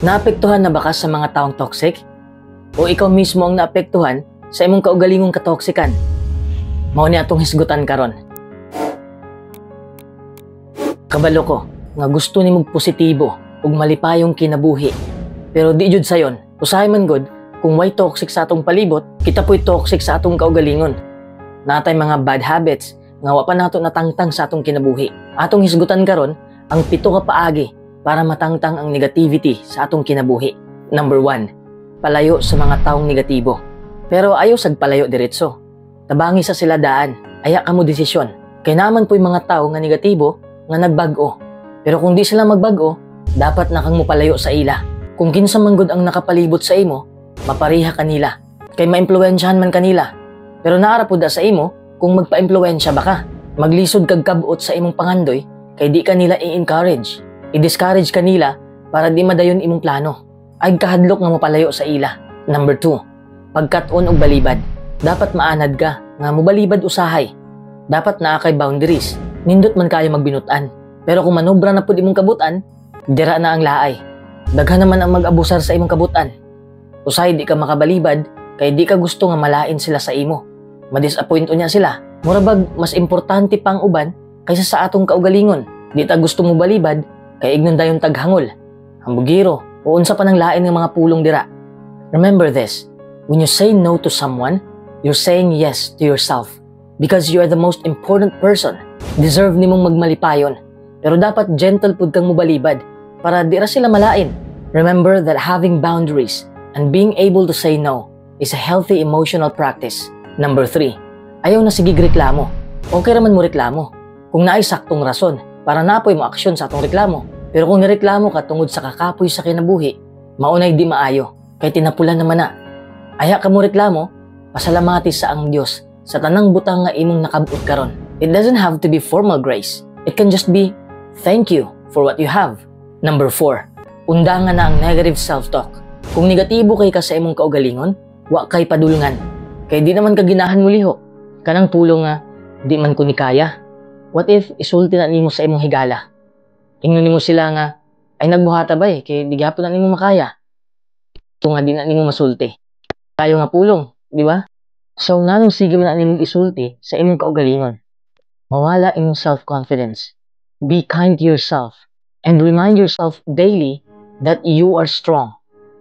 Naapektuhan na ba ka sa mga taong toxic? O ikaw mismo ang naapektuhan sa imong kaugalingong katoksikan? Mao ni atong hisgutan karon. Kabalo ko nga gusto nimong positibo ug malipayong kinabuhi. Pero di jud sayon, usahay man gud kung why toxic sa atong palibot, kita po'y toxic sa atong kaugalingon. Natay mga bad habits nga wa pa nato natangtang sa atong kinabuhi. Atong hisgutan karon ang 7 ka paagi para matangtang ang negativity sa atong kinabuhi. Number 1, palayo sa mga taong negatibo. Pero ayaw sag palayo diretso. Tabangi sa sila daan, aya kamo desisyon. Kay naman po'y mga tao nga negatibo nga nagbag-o. Pero kung di sila magbag-o, dapat na kang mopalayo sa ila. Kung kinsa man gud ang nakapalibot sa imo, mapariha kanila. Kay maimpluwensyahan man kanila. Pero naara pud sa imo kung magpa-impluwensya ba ka. Maglisod kag kabot sa imong pangandoy kay di kanila i-encourage. I-discourage kanila para di madayon imong plano. Ay kahadlok nga mopalayo sa ila. Number 2, pagkat-on og balibad. Dapat maanad ka nga mobalibad usahay. Dapat naa kay boundaries. Nindot man kayo magbinutan. Pero kung manobra na pud imong kabutan, dira na ang laay. Daghan naman ang mag-abusar sa imong kabutan. Usahay di ka makabalibad kay di ka gusto nga malain sila sa imo. Ma-disappoint unya sila. Murabag mas importante pang uban kaysa sa atong kaugalingon. Di ta gusto mo balibad kay ignon dayon taghangol, hambugiro, o unsa pa nang lain ng mga pulong dira. Remember this, when you say no to someone, you're saying yes to yourself. Because you are the most important person. Deserve nimong magmalipayon. Pero dapat gentle pud kang mobalibad para dira sila malain. Remember that having boundaries and being able to say no is a healthy emotional practice. Number 3, ayaw na sigig reklamo. Okay raman mo reklamo kung naay saktong rason para napoy mo aksyon sa atong reklamo. Pero kung nireklamo ka tungod sa kakapoy sa kinabuhi, maunay di maayo, kay tinapulan naman na. Aya ka mo reklamo, pasalamati sa ang Dios sa tanang butang nga imong nakabut karon. It doesn't have to be formal grace. It can just be thank you for what you have. Number 4, undangan na ang negative self-talk. Kung negatibo kay ka sa imong kaugalingon, wa kay padulngan. Kay di naman ka ginahan mo liho. Kanang tulong nga, di man ko ni kaya. What if isulti na nimo sa imong higala? Ingnon nimo sila nga, ay nagbuhata ba kay di gyapon na nimo makaya. Ito nga di na nimo masulti. Kayo nga pulong, di ba? So nanong sige man na nimo isulti sa imong kaugalingon. Mawala imong self-confidence. Be kind to yourself and remind yourself daily that you are strong,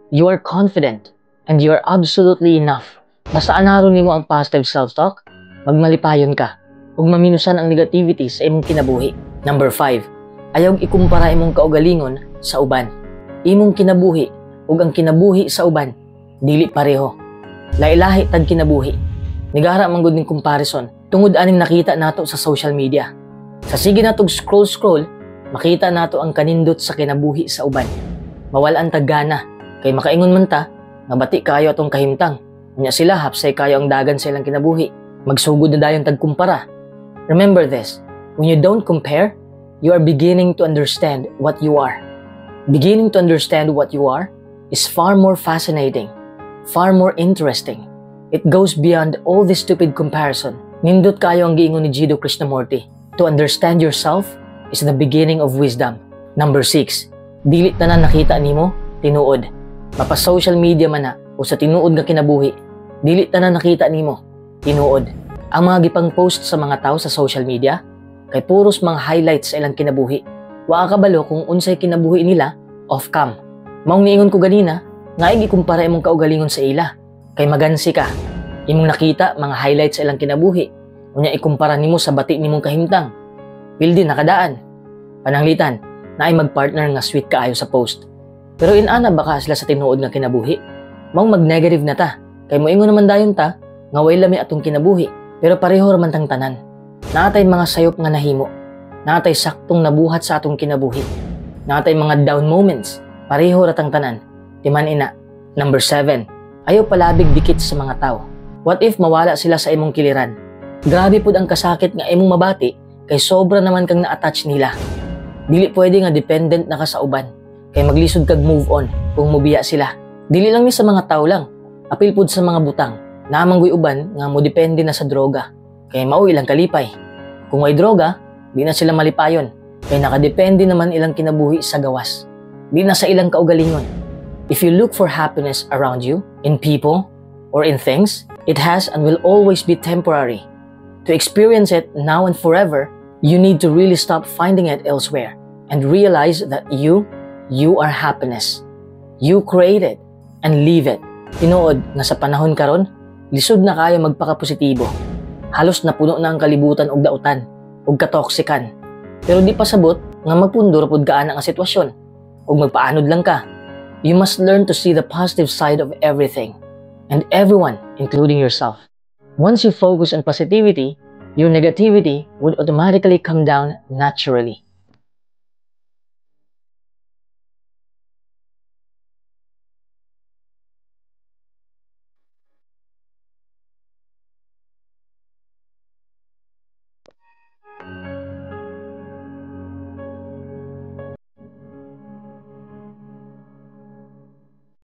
you are confident, and you are absolutely enough. Basta anaron nimo ang positive self-talk, magmalipayon ka, ug maminusan ang negativity sa imong kinabuhi. Number 5, ayaw ikumpara imong kaugalingon sa uban. Imong kinabuhi ug ang kinabuhi sa uban dili pareho. Lahi-lahi tag kinabuhi. Nigara man gud ning comparison tungod aning nakita nato sa social media. Sa sige natog scroll, makita nato ang kanindot sa kinabuhi sa uban. Mawalan tag gana kay makaingon man ta nga bati kayo atong kahimtang. Unya sila hapsay kayo ang dagan sa ilang kinabuhi. Magsugod na dayon tag kumpara. Remember this, when you don't compare, you are beginning to understand what you are. Beginning to understand what you are is far more fascinating, far more interesting. It goes beyond all this stupid comparison. Nindot kayo ang giingon ni Jiddu Krishnamurti. To understand yourself is the beginning of wisdom. Number 6, dilit na nakita nimo, tinuod. Mapa social media man na o sa tinuod nga kinabuhi, dilit na nakita nimo, tinuod. Ang mga gipang post sa mga tao sa social media, kay puros mga highlights sa ilang kinabuhi. Wa ka kabalo kung unsay kinabuhi nila off-cam. Maong niingon ko ganina, nga ikumpara imong kaugalingon sa ila. Kay magansi ka, imong nakita mga highlights sa ilang kinabuhi. Unya ikumpara nimo sa bati nimong kahimtang. Pildi nakadaan. Pananglitan, na ay magpartner nga sweet kaayo sa post. Pero inana baka sila sa tinuod nga kinabuhi. Maong mag-negative na ta. Kay moingon naman dayon ta, nga way lami atong kinabuhi. Pero pareho raman tang tanan. Natay mga sayop nga nahimo. Natay saktong nabuhat sa atong kinabuhi. Natay mga down moments. Pareho ratang tanan. Timan ina. Number 7, ayaw palabig dikit sa mga tao. What if mawala sila sa imong kiliran? Grabe pud ang kasakit nga imong mabati kay sobra naman kang na-attach nila. Dili pwede nga dependent na ka sa uban. Kay maglisod kag move on kung mubiya sila. Dili lang ni sa mga tao lang. Apil pud sa mga butang. Namanggoy uban nga mo depende na sa droga. Kay mao ilang kalipay. Kung may droga, di na sila malipayon. Kay nakadepende naman ilang kinabuhi sa gawas. Di na sa ilang kaugalingon. If you look for happiness around you, in people, or in things, it has and will always be temporary. To experience it now and forever, you need to really stop finding it elsewhere and realize that you are happiness. You create it and leave it. Tinuod nga sa panahon karon, lisod na kayo magpaka-positibo. Halos napuno na ang kalibutan og dautan og katoksikan. Pero di pa sabot nga magpundor pud ka ana nga sitwasyon ug magpaanod lang ka. You must learn to see the positive side of everything and everyone, including yourself. Once you focus on positivity, your negativity would automatically come down naturally.